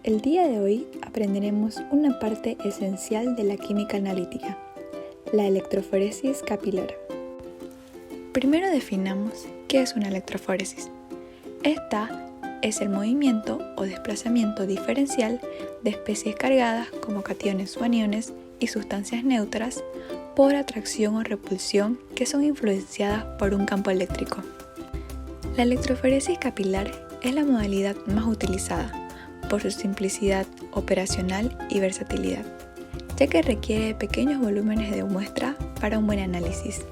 El día de hoy aprenderemos una parte esencial de la química analítica, la electroforesis capilar. Primero definamos qué es una electroforesis. Esta es el movimiento o desplazamiento diferencial de especies cargadas como cationes o aniones y sustancias neutras por atracción o repulsión que son influenciadas por un campo eléctrico. La electroforesis capilar es la modalidad más utilizada por su simplicidad operacional y versatilidad, ya que requiere pequeños volúmenes de muestra para un buen análisis.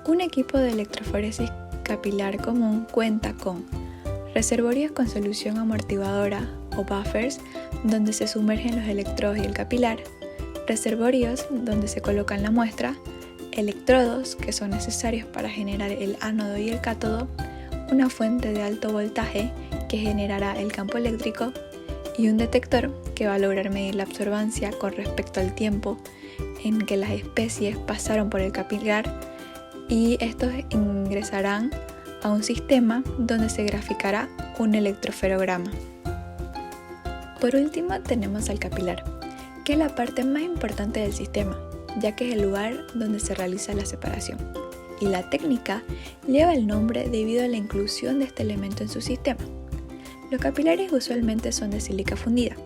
Un equipo de electroforesis capilar común cuenta con reservorios con solución amortiguadora o buffers, donde se sumergen los electrodos y el capilar, reservorios donde se colocan la muestra, electrodos que son necesarios para generar el ánodo y el cátodo, una fuente de alto voltaje que generará el campo eléctrico y un detector que va a lograr medir la absorbancia con respecto al tiempo en que las especies pasaron por el capilar, y estos ingresarán a un sistema donde se graficará un electroferograma. Por último tenemos al capilar, que es la parte más importante del sistema, ya que es el lugar donde se realiza la separación, y la técnica lleva el nombre debido a la inclusión de este elemento en su sistema. Los capilares usualmente son de sílica fundida,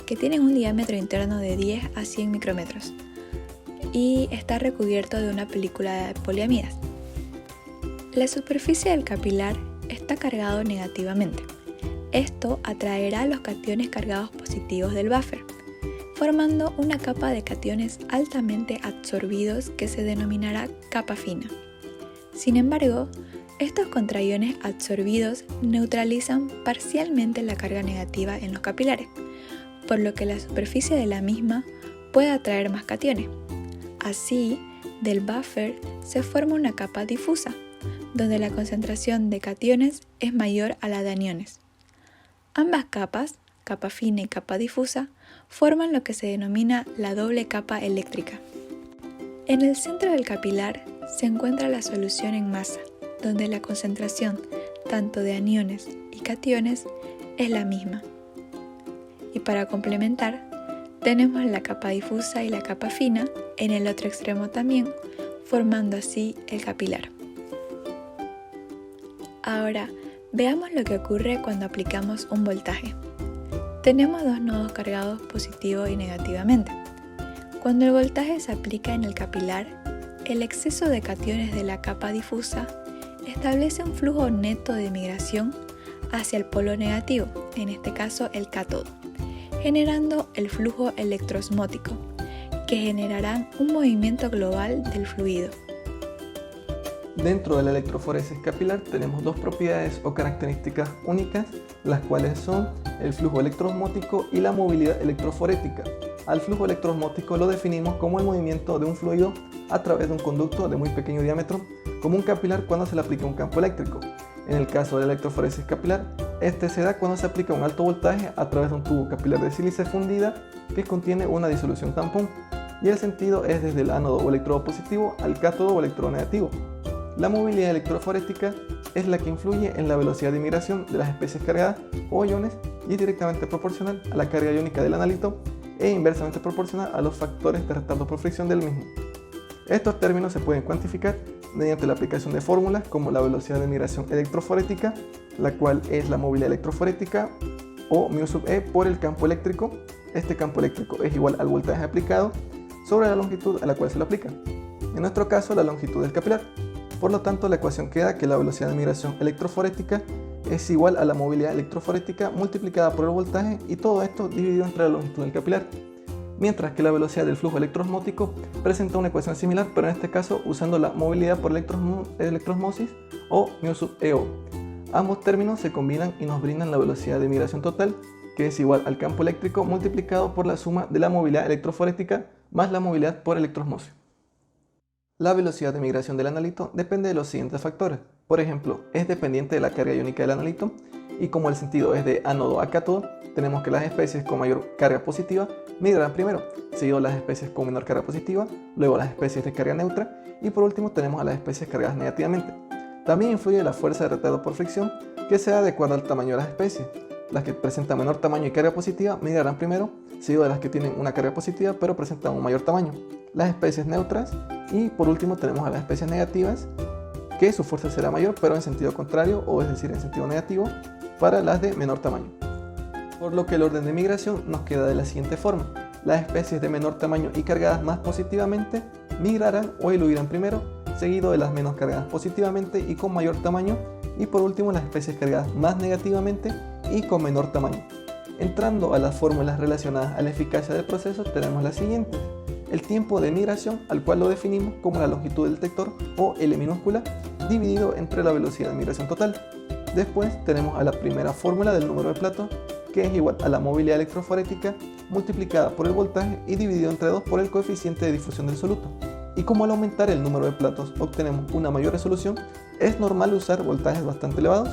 que tienen un diámetro interno de 10 a 100 micrómetros y está recubierto de una película de poliamidas. La superficie del capilar está cargado negativamente. Esto atraerá a los cationes cargados positivos del buffer, formando una capa de cationes altamente absorbidos que se denominará capa fina. Sin embargo, estos contraiones absorbidos neutralizan parcialmente la carga negativa en los capilares, por lo que la superficie de la misma puede atraer más cationes. Así, del buffer se forma una capa difusa, donde la concentración de cationes es mayor a la de aniones. Ambas capas, capa fina y capa difusa, forman lo que se denomina la doble capa eléctrica. En el centro del capilar se encuentra la solución en masa, donde la concentración tanto de aniones y cationes es la misma. Y para complementar, tenemos la capa difusa y la capa fina en el otro extremo también, formando así el capilar. Ahora, veamos lo que ocurre cuando aplicamos un voltaje. Tenemos dos nodos cargados positivo y negativamente. Cuando el voltaje se aplica en el capilar, el exceso de cationes de la capa difusa establece un flujo neto de migración hacia el polo negativo, en este caso el cátodo, generando el flujo electroosmótico, que generará un movimiento global del fluido. Dentro de la electroforesis capilar tenemos dos propiedades o características únicas, las cuales son el flujo electroosmótico y la movilidad electroforética. Al flujo electroosmótico lo definimos como el movimiento de un fluido a través de un conducto de muy pequeño diámetro, como un capilar cuando se le aplica un campo eléctrico. En el caso de la electroforesis capilar, este se da cuando se aplica un alto voltaje a través de un tubo capilar de sílice fundida que contiene una disolución tampón, y el sentido es desde el ánodo o electrodo positivo al cátodo o electrodo negativo. La movilidad electroforética es la que influye en la velocidad de migración de las especies cargadas o iones y es directamente proporcional a la carga iónica del analito e inversamente proporcional a los factores de retardo por fricción del mismo. Estos términos se pueden cuantificar mediante la aplicación de fórmulas como la velocidad de migración electroforética, la cual es la movilidad electroforética, o μ sub E por el campo eléctrico. Este campo eléctrico es igual al voltaje aplicado sobre la longitud a la cual se lo aplica. En nuestro caso, la longitud del capilar. Por lo tanto, la ecuación queda que la velocidad de migración electroforética es igual a la movilidad electroforética multiplicada por el voltaje, y todo esto dividido entre la longitud del capilar. Mientras que la velocidad del flujo electroosmótico presenta una ecuación similar, pero en este caso usando la movilidad por electroosmosis o μ sub EO. Ambos términos se combinan y nos brindan la velocidad de migración total, que es igual al campo eléctrico multiplicado por la suma de la movilidad electroforética más la movilidad por electroosmosis. La velocidad de migración del analito depende de los siguientes factores. Por ejemplo, es dependiente de la carga iónica del analito, y como el sentido es de ánodo a cátodo, tenemos que las especies con mayor carga positiva migrarán primero, seguido las especies con menor carga positiva, luego las especies de carga neutra, y por último tenemos a las especies cargadas negativamente. También influye la fuerza de retardo por fricción, que sea adecuada al tamaño de las especies. Las que presentan menor tamaño y carga positiva migrarán primero, seguido de las que tienen una carga positiva pero presentan un mayor tamaño. Las especies neutras y por último tenemos a las especies negativas, que su fuerza será mayor pero en sentido contrario, o es decir en sentido negativo, para las de menor tamaño. Por lo que el orden de migración nos queda de la siguiente forma. Las especies de menor tamaño y cargadas más positivamente migrarán o eludirán primero, seguido de las menos cargadas positivamente y con mayor tamaño, y por último las especies cargadas más negativamente y con menor tamaño. Entrando a las fórmulas relacionadas a la eficacia del proceso tenemos las siguientes. El tiempo de migración, al cual lo definimos como la longitud del detector o L minúscula, dividido entre la velocidad de migración total. Después tenemos a la primera fórmula del número de platos, que es igual a la movilidad electroforética multiplicada por el voltaje y dividido entre 2 por el coeficiente de difusión del soluto. Y como al aumentar el número de platos obtenemos una mayor resolución, es normal usar voltajes bastante elevados.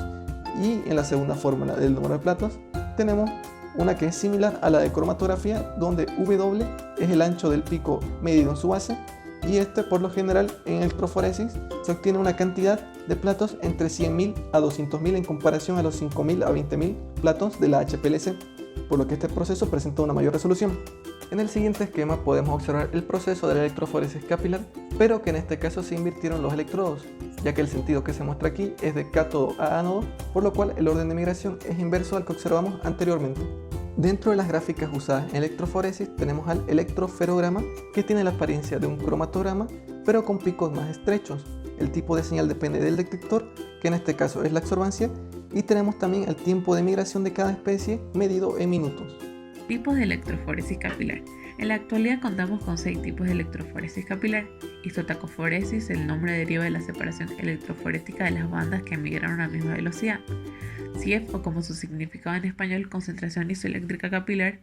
Y en la segunda fórmula del número de platos tenemos una que es similar a la de cromatografía, donde W es el ancho del pico medido en su base, y por lo general en electroforesis se obtiene una cantidad de platos entre 100.000 a 200.000 en comparación a los 5.000 a 20.000 platos de la HPLC, por lo que este proceso presenta una mayor resolución. En el siguiente esquema podemos observar el proceso de la electroforesis capilar, pero que en este caso se invirtieron los electrodos, ya que el sentido que se muestra aquí es de cátodo a ánodo, por lo cual el orden de migración es inverso al que observamos anteriormente. Dentro de las gráficas usadas en electroforesis tenemos al electroferograma, que tiene la apariencia de un cromatograma, pero con picos más estrechos. El tipo de señal depende del detector, que en este caso es la absorbancia, y tenemos también el tiempo de migración de cada especie medido en minutos. Tipos de electroforesis capilar. En la actualidad contamos con 6 tipos de electroforesis capilar. Isotacoforesis, el nombre deriva de la separación electroforética de las bandas que migraron a la misma velocidad. CIEF, o como su significado en español, concentración isoeléctrica capilar.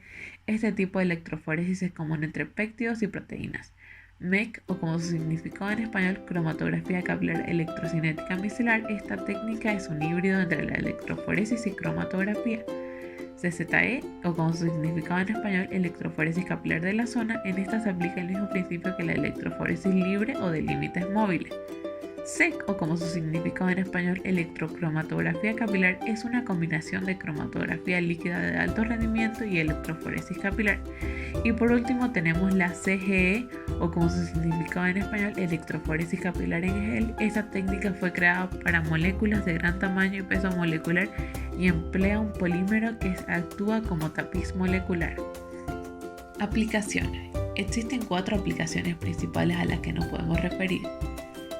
Este tipo de electroforesis es común entre péptidos y proteínas. MEC, o como su significado en español, cromatografía capilar electrocinética micelar. Esta técnica es un híbrido entre la electroforesis y cromatografía. CZE, o como su significado en español, electroforesis capilar de la zona. En esta se aplica el mismo principio que la electroforesis libre o de límites móviles. SEC, o como su significado en español, electrocromatografía capilar, es una combinación de cromatografía líquida de alto rendimiento y electroforesis capilar. Y por último tenemos la CGE, o como su significado en español, electroforesis capilar en gel. Esta técnica fue creada para moléculas de gran tamaño y peso molecular y emplea un polímero que actúa como tapiz molecular. Aplicaciones. Existen 4 aplicaciones principales a las que nos podemos referir.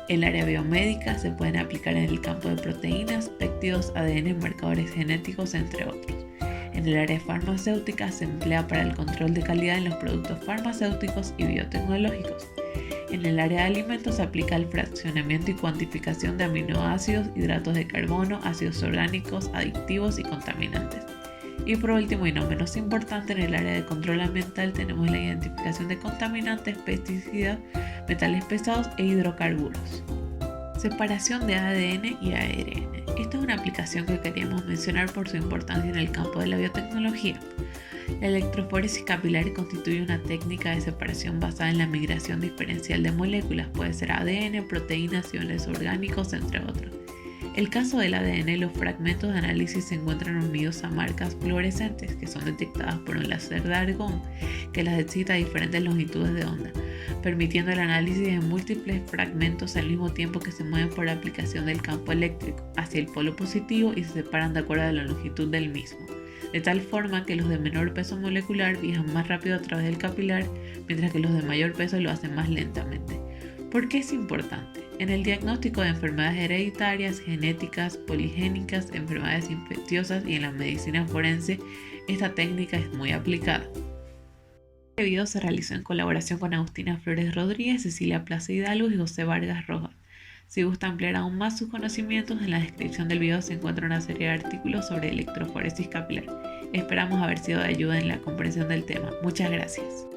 En el área biomédica se pueden aplicar en el campo de proteínas, péptidos, ADN, marcadores genéticos, entre otros. En el área farmacéutica se emplea para el control de calidad en los productos farmacéuticos y biotecnológicos. En el área de alimentos se aplica el fraccionamiento y cuantificación de aminoácidos, hidratos de carbono, ácidos orgánicos, aditivos y contaminantes. Y por último y no menos importante, en el área de control ambiental tenemos la identificación de contaminantes, pesticidas, metales pesados e hidrocarburos. Separación de ADN y ARN. Esta es una aplicación que queríamos mencionar por su importancia en el campo de la biotecnología. La electroforesis capilar constituye una técnica de separación basada en la migración diferencial de moléculas, puede ser ADN, proteínas, iones orgánicos, entre otros. El caso del ADN, los fragmentos de análisis se encuentran unidos a marcas fluorescentes que son detectadas por un láser de argón que las excita a diferentes longitudes de onda, permitiendo el análisis de múltiples fragmentos al mismo tiempo que se mueven por la aplicación del campo eléctrico hacia el polo positivo y se separan de acuerdo a la longitud del mismo, de tal forma que los de menor peso molecular viajan más rápido a través del capilar, mientras que los de mayor peso lo hacen más lentamente. ¿Por qué es importante? En el diagnóstico de enfermedades hereditarias, genéticas, poligénicas, enfermedades infecciosas y en la medicina forense, esta técnica es muy aplicada. Este video se realizó en colaboración con Agustina Flores Rodríguez, Cecilia Plaza Hidalgo y José Vargas Rojas. Si gusta ampliar aún más sus conocimientos, en la descripción del video se encuentra una serie de artículos sobre electroforesis capilar. Esperamos haber sido de ayuda en la comprensión del tema. Muchas gracias.